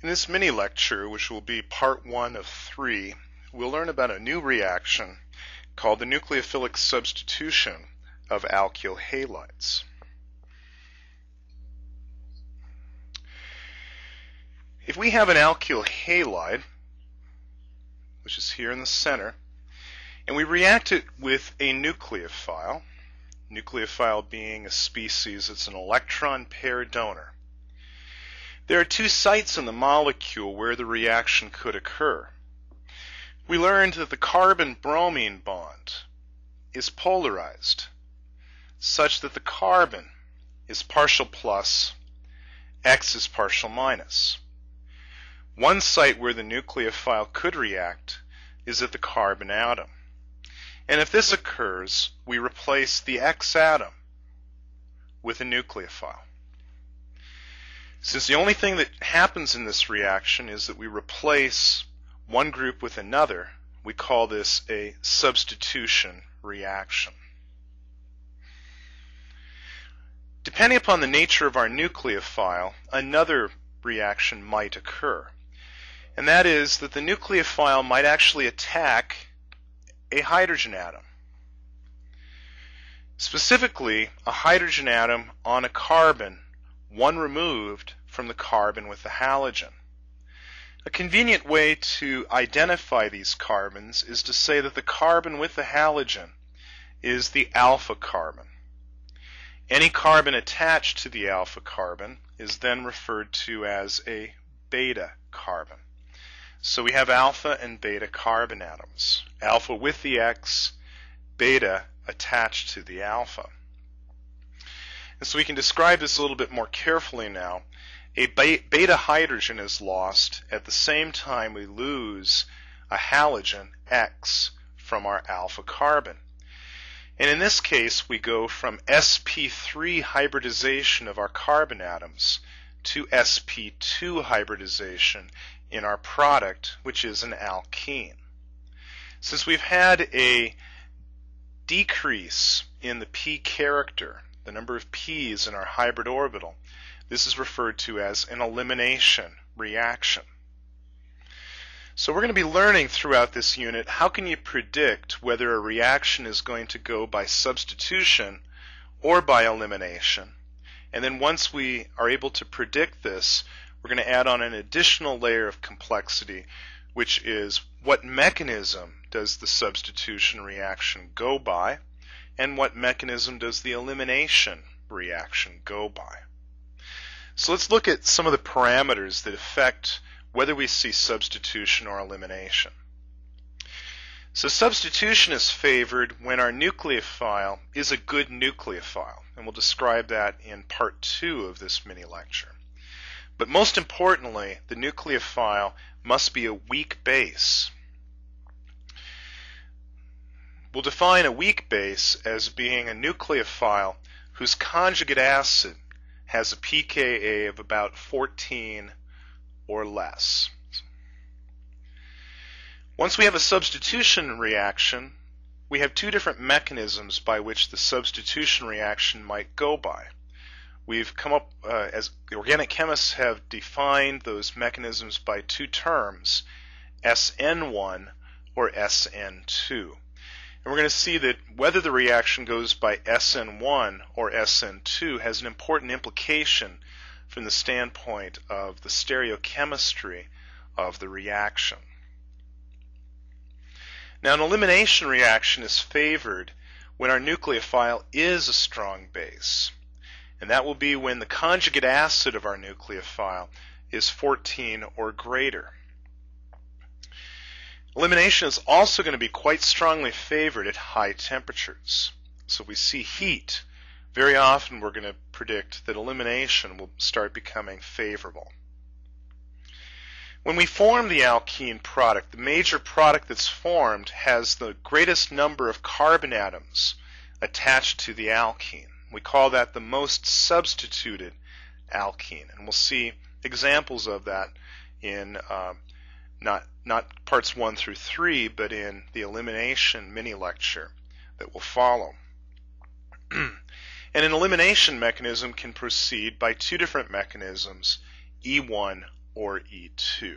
In this mini lecture, which will be part 1 of 3, we'll learn about a new reaction called the nucleophilic substitution of alkyl halides. If we have an alkyl halide, which is here in the center, and we react it with a nucleophile being a species that's an electron pair donor, there are two sites in the molecule where the reaction could occur. We learned that the carbon-bromine bond is polarized, such that the carbon is partial plus, X is partial minus. One site where the nucleophile could react is at the carbon atom. And if this occurs, we replace the X atom with a nucleophile. Since the only thing that happens in this reaction is that we replace one group with another, we call this a substitution reaction. Depending upon the nature of our nucleophile, another reaction might occur. And that is that the nucleophile might actually attack a hydrogen atom. Specifically, a hydrogen atom on a carbon, one removed from the carbon with the halogen. A convenient way to identify these carbons is to say that the carbon with the halogen is the alpha carbon. Any carbon attached to the alpha carbon is then referred to as a beta carbon. So we have alpha and beta carbon atoms. Alpha with the X, beta attached to the alpha. And so we can describe this a little bit more carefully now. A beta hydrogen is lost at the same time we lose a halogen, X, from our alpha carbon. And in this case, we go from sp3 hybridization of our carbon atoms to sp2 hybridization in our product, which is an alkene. Since we've had a decrease in the p character, the number of p's in our hybrid orbital, this is referred to as an elimination reaction. So we're going to be learning throughout this unit how can you predict whether a reaction is going to go by substitution or by elimination. And then once we are able to predict this, we're going to add on an additional layer of complexity, which is what mechanism does the substitution reaction go by, and what mechanism does the elimination reaction go by. So let's look at some of the parameters that affect whether we see substitution or elimination. So substitution is favored when our nucleophile is a good nucleophile, and we'll describe that in part 2 of this mini lecture. But most importantly, the nucleophile must be a weak base. We'll define a weak base as being a nucleophile whose conjugate acid has a pKa of about 14 or less. Once we have a substitution reaction, we have two different mechanisms by which the substitution reaction might go by. We've come up, as the organic chemists have defined those mechanisms by two terms, SN1 or SN2. And we're going to see that whether the reaction goes by SN1 or SN2 has an important implication from the standpoint of the stereochemistry of the reaction. Now, an elimination reaction is favored when our nucleophile is a strong base. And that will be when the conjugate acid of our nucleophile is 14 or greater. Elimination is also going to be quite strongly favored at high temperatures. So if we see heat, very often we're going to predict that elimination will start becoming favorable. When we form the alkene product, the major product that's formed has the greatest number of carbon atoms attached to the alkene. We call that the most substituted alkene, and we'll see examples of that in not parts 1 through 3, but in the elimination mini lecture that will follow. And an elimination mechanism can proceed by two different mechanisms, E1 or or E2.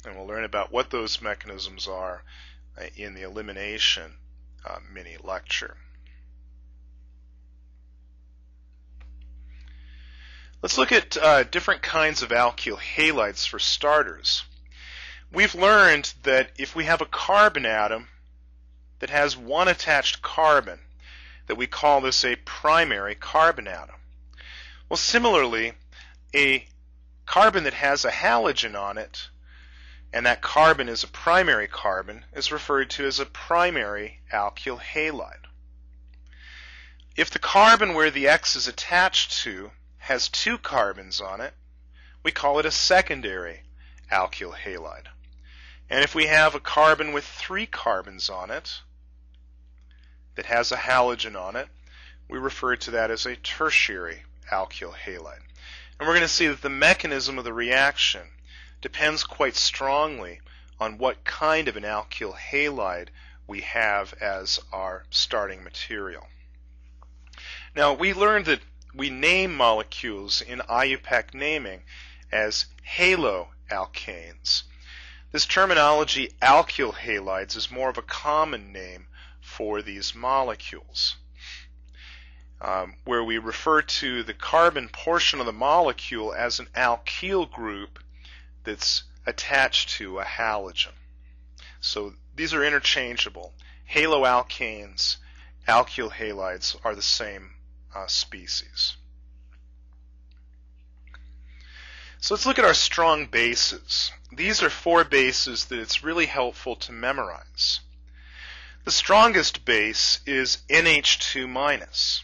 And we'll learn about what those mechanisms are in the elimination mini lecture. Let's look at different kinds of alkyl halides for starters. We've learned that if we have a carbon atom that has one attached carbon, that we call this a primary carbon atom. Well, similarly, a carbon that has a halogen on it, and that carbon is a primary carbon, is referred to as a primary alkyl halide. If the carbon where the X is attached to has two carbons on it, we call it a secondary alkyl halide. And if we have a carbon with three carbons on it that has a halogen on it, we refer to that as a tertiary alkyl halide. And we're going to see that the mechanism of the reaction depends quite strongly on what kind of an alkyl halide we have as our starting material. Now, we learned that we name molecules in IUPAC naming as haloalkanes. This terminology, alkyl halides, is more of a common name for these molecules, where we refer to the carbon portion of the molecule as an alkyl group that's attached to a halogen. So these are interchangeable. Haloalkanes, alkyl halides are the same species. So let's look at our strong bases. These are four bases that it's really helpful to memorize. The strongest base is NH2-.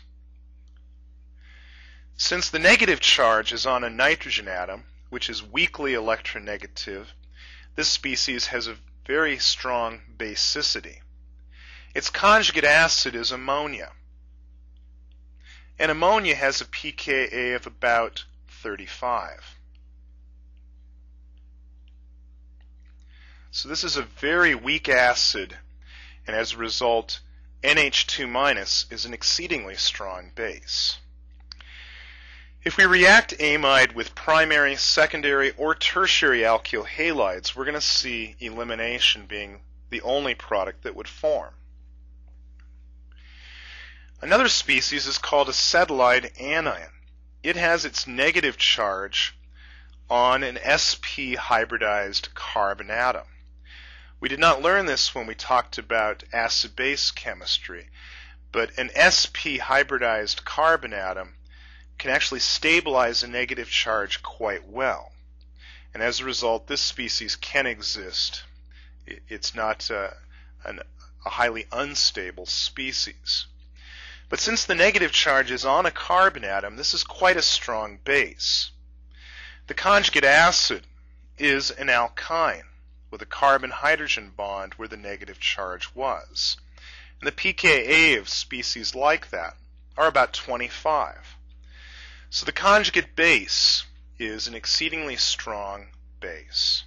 Since the negative charge is on a nitrogen atom, which is weakly electronegative, this species has a very strong basicity. Its conjugate acid is ammonia. And ammonia has a pKa of about 35. So this is a very weak acid, and as a result, NH2- is an exceedingly strong base. If we react amide with primary, secondary, or tertiary alkyl halides, we're going to see elimination being the only product that would form. Another species is called acetylide anion. It has its negative charge on an sp hybridized carbon atom. We did not learn this when we talked about acid-base chemistry, but an sp hybridized carbon atom can actually stabilize a negative charge quite well. And as a result, this species can exist. It's not a highly unstable species. But since the negative charge is on a carbon atom, this is quite a strong base. The conjugate acid is an alkyne with a carbon-hydrogen bond where the negative charge was. And the pKa of species like that are about 25. So the conjugate base is an exceedingly strong base.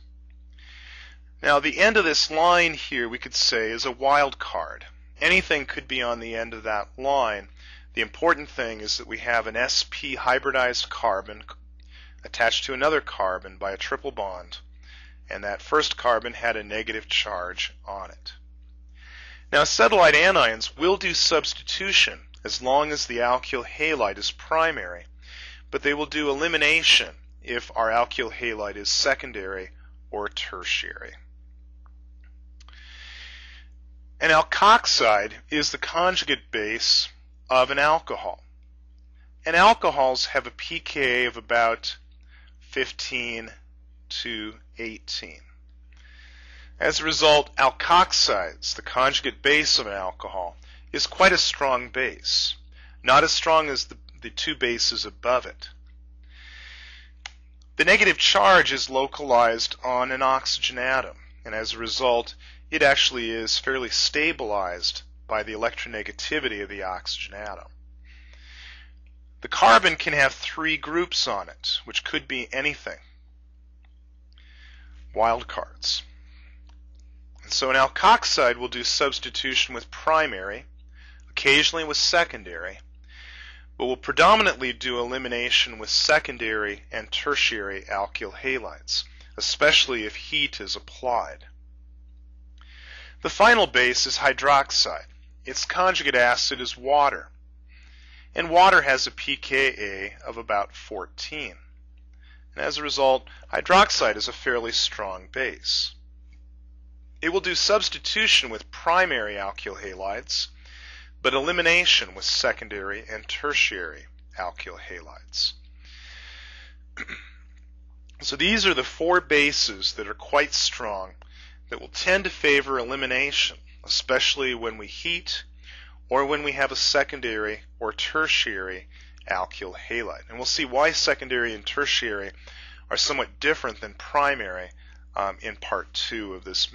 Now the end of this line here we could say is a wild card. Anything could be on the end of that line. The important thing is that we have an sp hybridized carbon attached to another carbon by a triple bond, and that first carbon had a negative charge on it. Now acetylide anions will do substitution as long as the alkyl halide is primary, but they will do elimination if our alkyl halide is secondary or tertiary. An alkoxide is the conjugate base of an alcohol. And alcohols have a pKa of about 15 to 18. As a result, alkoxides, the conjugate base of an alcohol, is quite a strong base, not as strong as the two bases above it. The negative charge is localized on an oxygen atom, and as a result, it actually is fairly stabilized by the electronegativity of the oxygen atom. The carbon can have three groups on it, which could be anything. Wildcards. And so an alkoxide will do substitution with primary, occasionally with secondary, but will predominantly do elimination with secondary and tertiary alkyl halides. especially if heat is applied. The final base is hydroxide. Its conjugate acid is water, and water has a pKa of about 14. And as a result, hydroxide is a fairly strong base. It will do substitution with primary alkyl halides, but elimination with secondary and tertiary alkyl halides. So these are the four bases that are quite strong that will tend to favor elimination, especially when we heat or when we have a secondary or tertiary alkyl halide. And we'll see why secondary and tertiary are somewhat different than primary in part 2 of this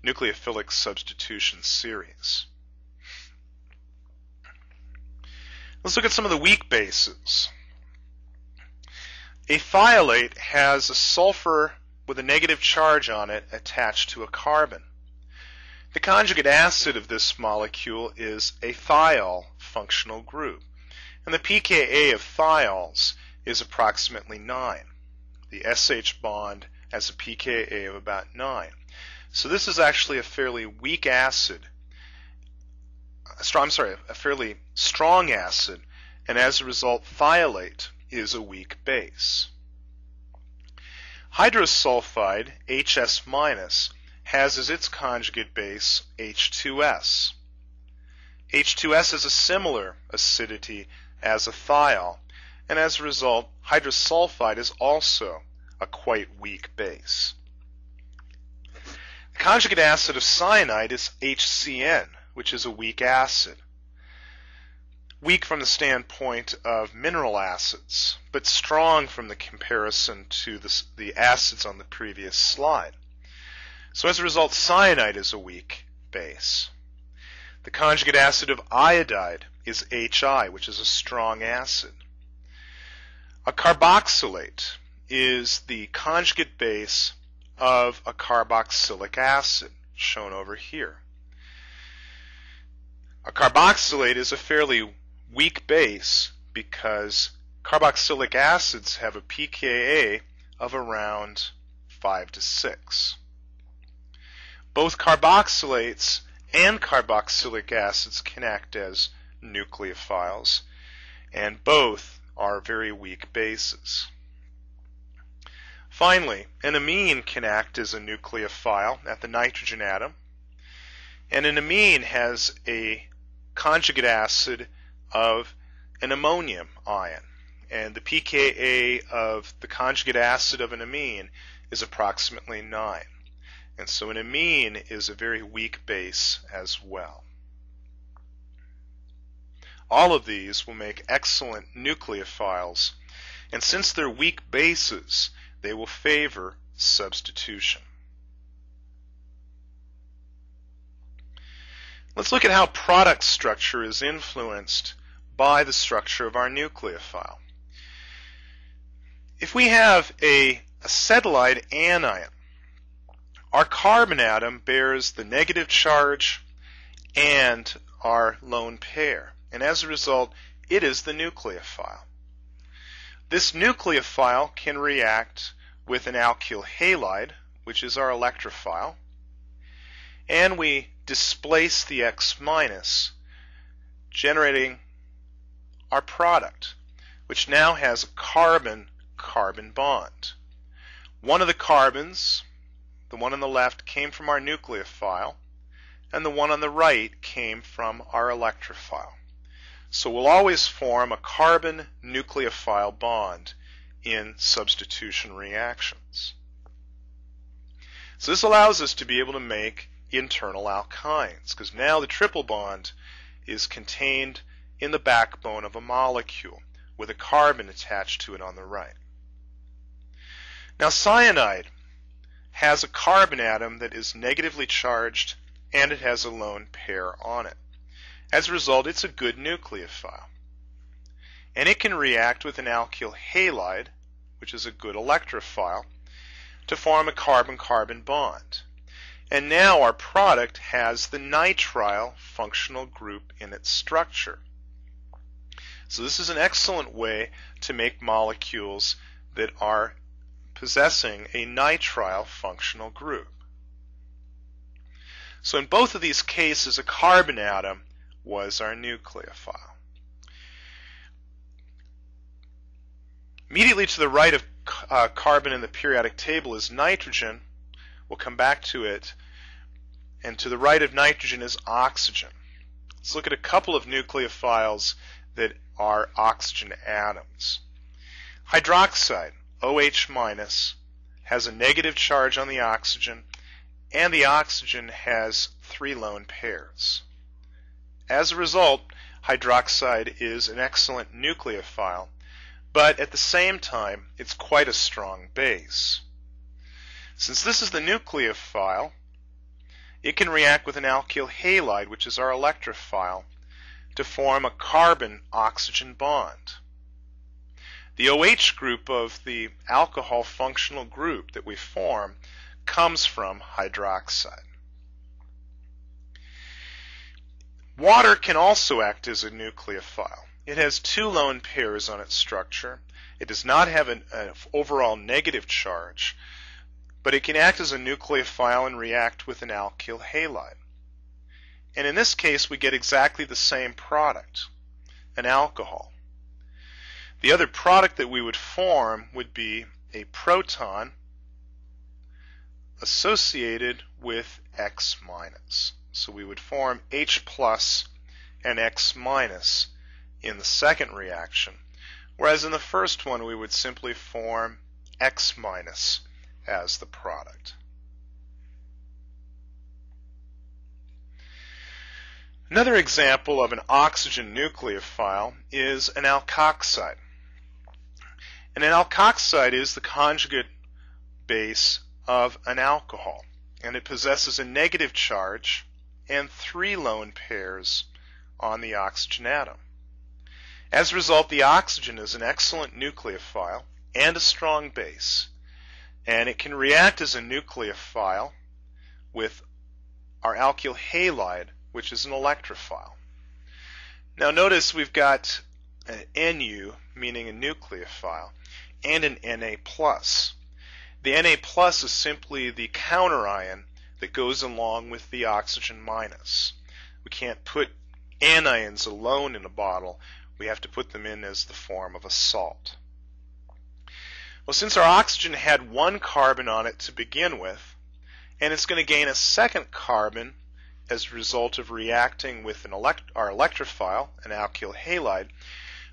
nucleophilic substitution series. Let's look at some of the weak bases. A thiolate has a sulfur with a negative charge on it attached to a carbon. The conjugate acid of this molecule is a thiol functional group, and the pKa of thiols is approximately 9. The SH bond has a pKa of about 9. So this is actually a fairly weak acid, a fairly strong acid, and as a result, thiolate is a weak base. Hydrosulfide, HS-, has as its conjugate base H2S. H2S has a similar acidity as a thiol, and as a result, hydrosulfide is also a quite weak base. The conjugate acid of cyanide is HCN, which is a weak acid. Weak from the standpoint of mineral acids, but strong from the comparison to the acids on the previous slide. So as a result, cyanide is a weak base. The conjugate acid of iodide is HI, which is a strong acid. A carboxylate is the conjugate base of a carboxylic acid, shown over here. A carboxylate is a fairly weak base because carboxylic acids have a pKa of around 5 to 6. Both carboxylates and carboxylic acids can act as nucleophiles, and both are very weak bases. Finally, an amine can act as a nucleophile at the nitrogen atom, and an amine has a conjugate acid of an ammonium ion, and the pKa of the conjugate acid of an amine is approximately 9. And so an amine is a very weak base as well. All of these will make excellent nucleophiles, and since they're weak bases, they will favor substitution. Let's look at how product structure is influenced by the structure of our nucleophile. If we have a acetylide anion, our carbon atom bears the negative charge and our lone pair, and as a result, it is the nucleophile. This nucleophile can react with an alkyl halide, which is our electrophile, and we displace the X-, generating our product, which now has a carbon-carbon bond. One of the carbons, the one on the left, came from our nucleophile, and the one on the right came from our electrophile. So we'll always form a carbon nucleophile bond in substitution reactions. So this allows us to be able to make internal alkynes, because now the triple bond is contained in the backbone of a molecule with a carbon attached to it on the right. Now cyanide has a carbon atom that is negatively charged, and it has a lone pair on it. As a result, it's a good nucleophile. And it can react with an alkyl halide, which is a good electrophile, to form a carbon-carbon bond. And now our product has the nitrile functional group in its structure. So this is an excellent way to make molecules that are possessing a nitrile functional group. So in both of these cases, a carbon atom was our nucleophile. Immediately to the right of carbon in the periodic table is nitrogen. We'll come back to it. And to the right of nitrogen is oxygen. Let's look at a couple of nucleophiles that are oxygen atoms. Hydroxide, OH-, has a negative charge on the oxygen, and the oxygen has 3 lone pairs. As a result, hydroxide is an excellent nucleophile, but at the same time, it's quite a strong base. Since this is the nucleophile, it can react with an alkyl halide, which is our electrophile, to form a carbon-oxygen bond. The OH group of the alcohol functional group that we form comes from hydroxide. Water can also act as a nucleophile. It has 2 lone pairs on its structure. It does not have an overall negative charge, but it can act as a nucleophile and react with an alkyl halide. And in this case, we get exactly the same product, an alcohol. The other product that we would form would be a proton associated with X-. So we would form H+ and X- in the second reaction, whereas in the first one we would simply form X- as the product. Another example of an oxygen nucleophile is an alkoxide. And an alkoxide is the conjugate base of an alcohol, and it possesses a negative charge and 3 lone pairs on the oxygen atom. As a result, the oxygen is an excellent nucleophile and a strong base, and it can react as a nucleophile with our alkyl halide, which is an electrophile. Now notice we've got an Nu, meaning a nucleophile, and an Na+. The Na+ is simply the counterion that goes along with the oxygen minus. We can't put anions alone in a bottle. We have to put them in as the form of a salt. Well, since our oxygen had 1 carbon on it to begin with, and it's going to gain a 2nd carbon as a result of reacting with our electrophile, an alkyl halide,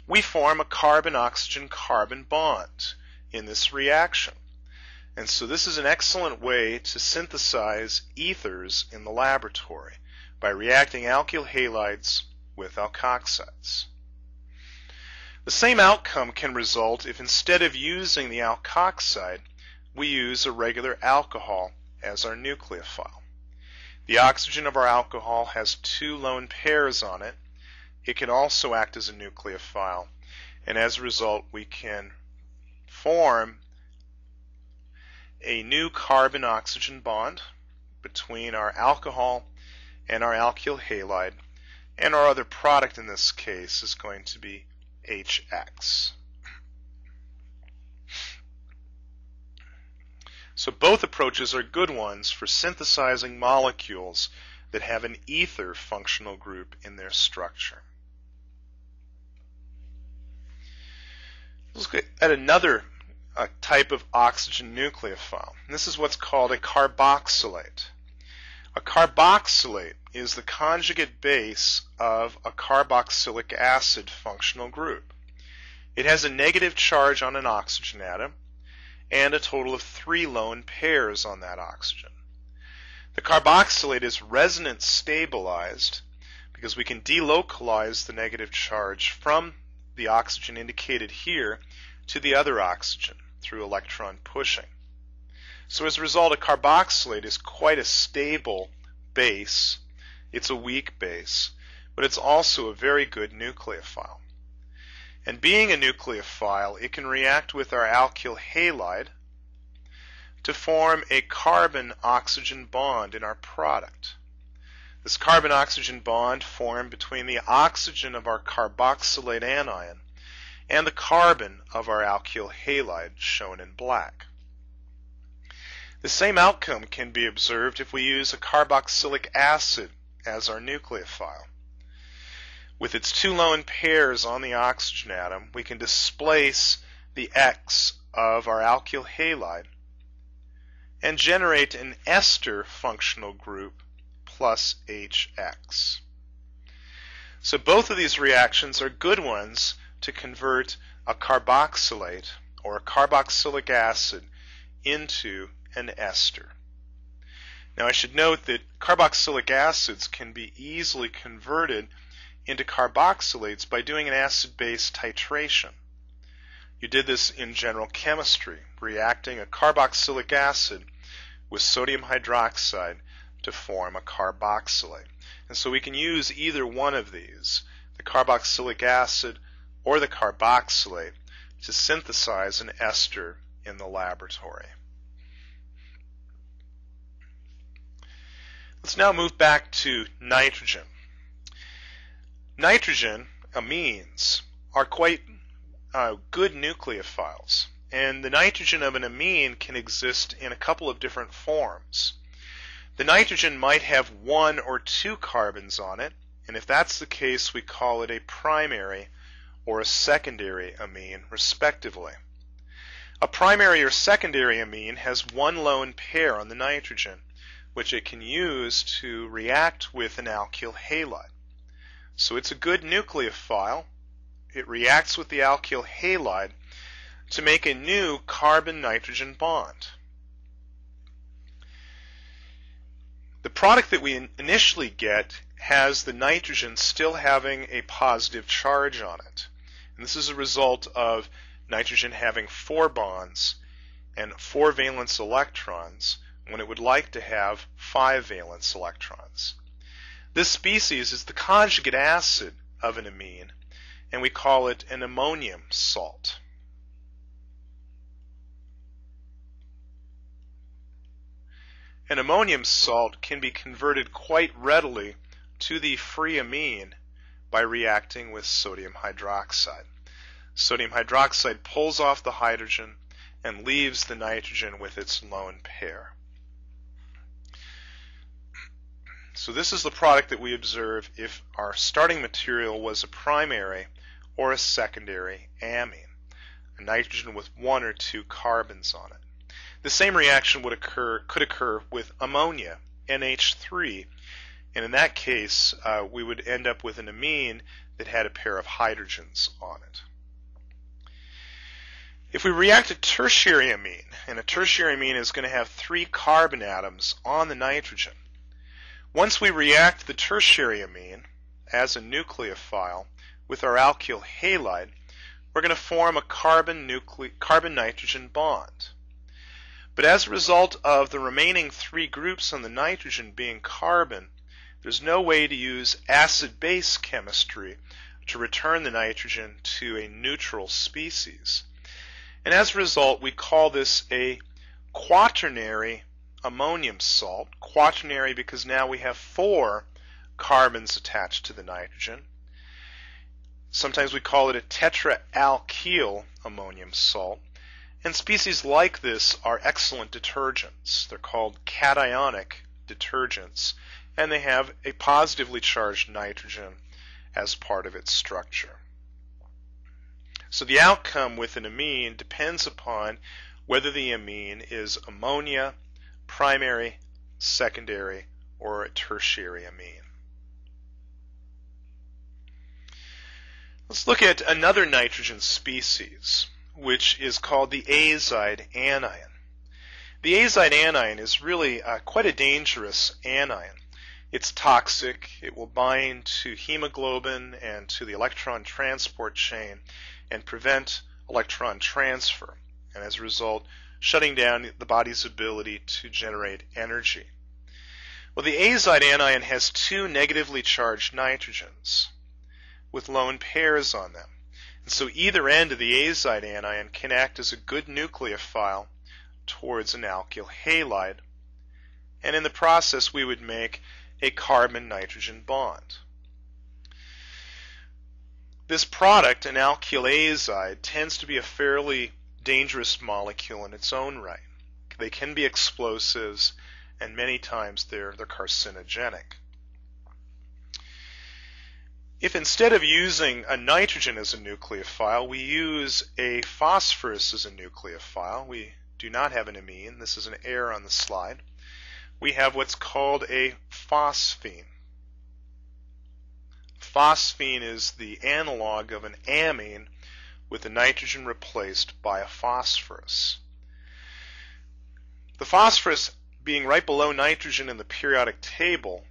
we form a carbon-oxygen-carbon bond in this reaction. And so this is an excellent way to synthesize ethers in the laboratory by reacting alkyl halides with alkoxides. The same outcome can result if instead of using the alkoxide, we use a regular alcohol as our nucleophile. The oxygen of our alcohol has 2 lone pairs on it. It can also act as a nucleophile, and as a result we can form a new carbon-oxygen bond between our alcohol and our alkyl halide, and our other product in this case is going to be HX. So both approaches are good ones for synthesizing molecules that have an ether functional group in their structure. Let's look at another type of oxygen nucleophile. This is what's called a carboxylate. A carboxylate is the conjugate base of a carboxylic acid functional group. It has a negative charge on an oxygen atom and a total of 3 lone pairs on that oxygen. The carboxylate is resonance stabilized because we can delocalize the negative charge from the oxygen indicated here to the other oxygen through electron pushing. So as a result, a carboxylate is quite a stable base. It's a weak base, but it's also a very good nucleophile. And being a nucleophile, it can react with our alkyl halide to form a carbon-oxygen bond in our product. This carbon-oxygen bond formed between the oxygen of our carboxylate anion and the carbon of our alkyl halide, shown in black. The same outcome can be observed if we use a carboxylic acid as our nucleophile. With its two lone pairs on the oxygen atom, we can displace the X of our alkyl halide and generate an ester functional group plus HX. So both of these reactions are good ones to convert a carboxylate or a carboxylic acid into an ester. Now I should note that carboxylic acids can be easily converted into carboxylates by doing an acid-base titration. You did this in general chemistry, reacting a carboxylic acid with sodium hydroxide to form a carboxylate. And so we can use either one of these, the carboxylic acid or the carboxylate, to synthesize an ester in the laboratory. Let's now move back to nitrogen. Nitrogen amines are quite good nucleophiles, and the nitrogen of an amine can exist in a couple of different forms. The nitrogen might have one or two carbons on it, and if that's the case, we call it a primary or a secondary amine, respectively. A primary or secondary amine has one lone pair on the nitrogen, which it can use to react with an alkyl halide. So it's a good nucleophile. It reacts with the alkyl halide to make a new carbon-nitrogen bond. The product that we initially get has the nitrogen still having a positive charge on it. And this is a result of nitrogen having 4 bonds and 4 valence electrons when it would like to have 5 valence electrons. This species is the conjugate acid of an amine, and we call it an ammonium salt. An ammonium salt can be converted quite readily to the free amine by reacting with sodium hydroxide. Sodium hydroxide pulls off the hydrogen and leaves the nitrogen with its lone pair. So this is the product that we observe if our starting material was a primary or a secondary amine, a nitrogen with 1 or 2 carbons on it. The same reaction could occur with ammonia, NH3, and in that case we would end up with an amine that had a pair of hydrogens on it. If we react a tertiary amine, and a tertiary amine is going to have 3 carbon atoms on the nitrogen, once we react the tertiary amine as a nucleophile with our alkyl halide, we're going to form a carbon-nitrogen bond. But as a result of the remaining 3 groups on the nitrogen being carbon, there's no way to use acid-base chemistry to return the nitrogen to a neutral species. And as a result, we call this a quaternary ammonium salt. Quaternary because now we have 4 carbons attached to the nitrogen. Sometimes we call it a tetraalkyl ammonium salt. And species like this are excellent detergents. They're called cationic detergents, and they have a positively charged nitrogen as part of its structure. So the outcome with an amine depends upon whether the amine is ammonia, primary, secondary, or a tertiary amine. Let's look at another nitrogen species, which is called the azide anion. The azide anion is really quite a dangerous anion. It's toxic. It will bind to hemoglobin and to the electron transport chain and prevent electron transfer, and as a result, shutting down the body's ability to generate energy. Well, the azide anion has 2 negatively charged nitrogens with lone pairs on them. And so either end of the azide anion can act as a good nucleophile towards an alkyl halide, and in the process we would make a carbon-nitrogen bond. This product, an alkyl azide, tends to be a fairly dangerous molecule in its own right. They can be explosives, and many times they're carcinogenic. If instead of using a nitrogen as a nucleophile, we use a phosphorus as a nucleophile, we do not have an amine, this is an error on the slide, we have what's called a phosphine. Phosphine is the analog of an amine with the nitrogen replaced by a phosphorus. The phosphorus, being right below nitrogen in the periodic table,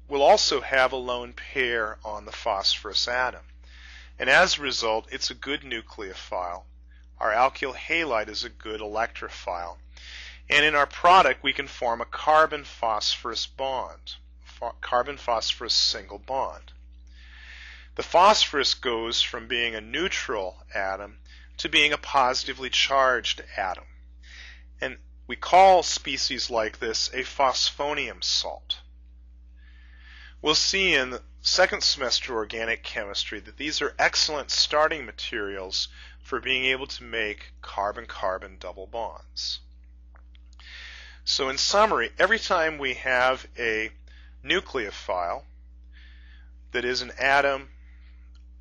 will also have a lone pair on the phosphorus atom. And as a result, it's a good nucleophile. Our alkyl halide is a good electrophile. And in our product, we can form a carbon-phosphorus bond, carbon-phosphorus single bond. The phosphorus goes from being a neutral atom to being a positively charged atom. And we call species like this a phosphonium salt. We'll see in the second semester organic chemistry that these are excellent starting materials for being able to make carbon-carbon double bonds. So in summary, every time we have a nucleophile that is an atom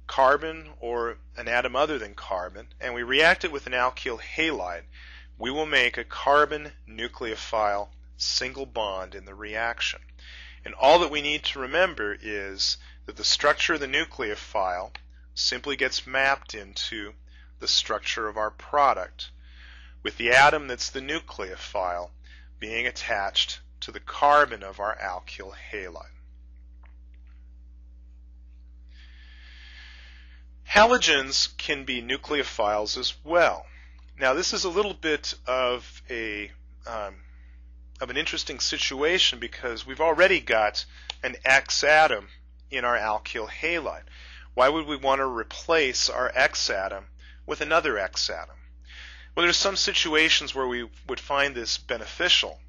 carbon or an atom other than carbon, and we react it with an alkyl halide, we will make a carbon nucleophile single bond in the reaction. And all that we need to remember is that the structure of the nucleophile simply gets mapped into the structure of our product, with the atom that's the nucleophile being attached to the carbon of our alkyl halide. Halogens can be nucleophiles as well. Now this is a little bit of an interesting situation because we've already got an X atom in our alkyl halide. Why would we want to replace our X atom with another X atom? Well, there's some situations where we would find this beneficial.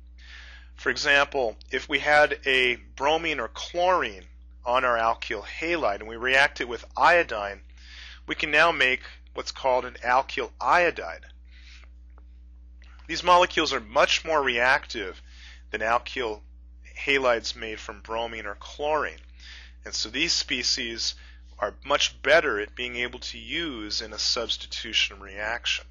For example, if we had a bromine or chlorine on our alkyl halide and we react it with iodine, we can now make what's called an alkyl iodide. These molecules are much more reactive than alkyl halides made from bromine or chlorine. And so these species are much better at being able to use in a substitution reaction.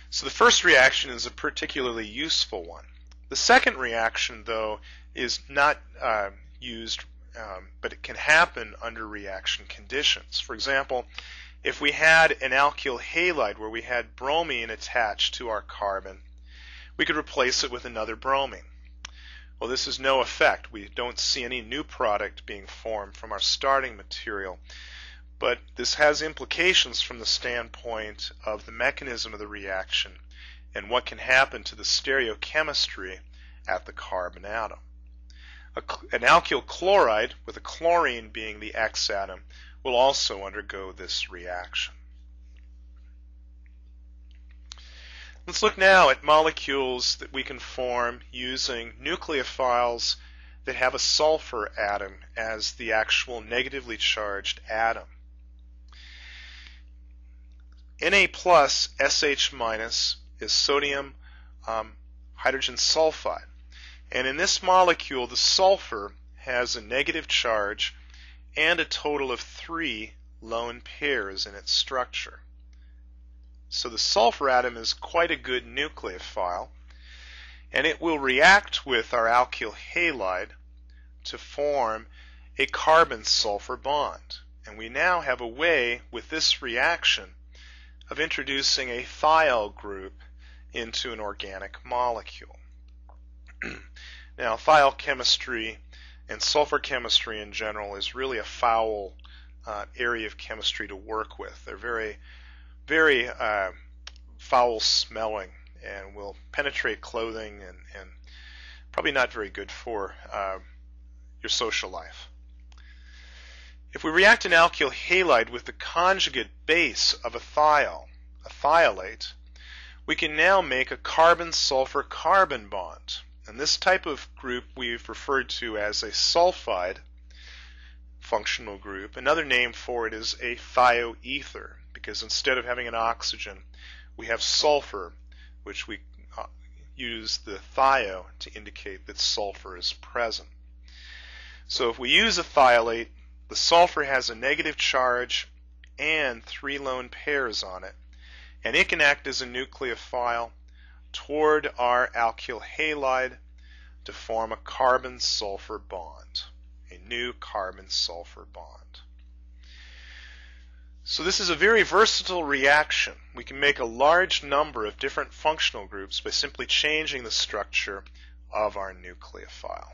So the first reaction is a particularly useful one. The second reaction, though, is not used, but it can happen under reaction conditions. For example, if we had an alkyl halide where we had bromine attached to our carbon, we could replace it with another bromine. Well, this has no effect. We don't see any new product being formed from our starting material, but this has implications from the standpoint of the mechanism of the reaction and what can happen to the stereochemistry at the carbon atom. An alkyl chloride, with a chlorine being the X atom, will also undergo this reaction. Let's look now at molecules that we can form using nucleophiles that have a sulfur atom as the actual negatively charged atom. Na plus SH minus is sodium hydrogen sulfide. And in this molecule, the sulfur has a negative charge and a total of 3 lone pairs in its structure. So the sulfur atom is quite a good nucleophile, and it will react with our alkyl halide to form a carbon-sulfur bond. And we now have a way, with this reaction, of introducing a thiol group into an organic molecule. Now, thiol chemistry and sulfur chemistry in general is really a foul area of chemistry to work with. They're very, very foul smelling and will penetrate clothing and probably not very good for your social life. If we react an alkyl halide with the conjugate base of a thiol, a thiolate, we can now make a carbon-sulfur-carbon bond. And this type of group we've referred to as a sulfide functional group. Another name for it is a thioether, because instead of having an oxygen, we have sulfur which we use the thio to indicate that sulfur is present. So if we use a thiolate, the sulfur has a negative charge and 3 lone pairs on it, and it can act as a nucleophile toward our alkyl halide to form a carbon-sulfur bond, a new carbon-sulfur bond. So this is a very versatile reaction. We can make a large number of different functional groups by simply changing the structure of our nucleophile.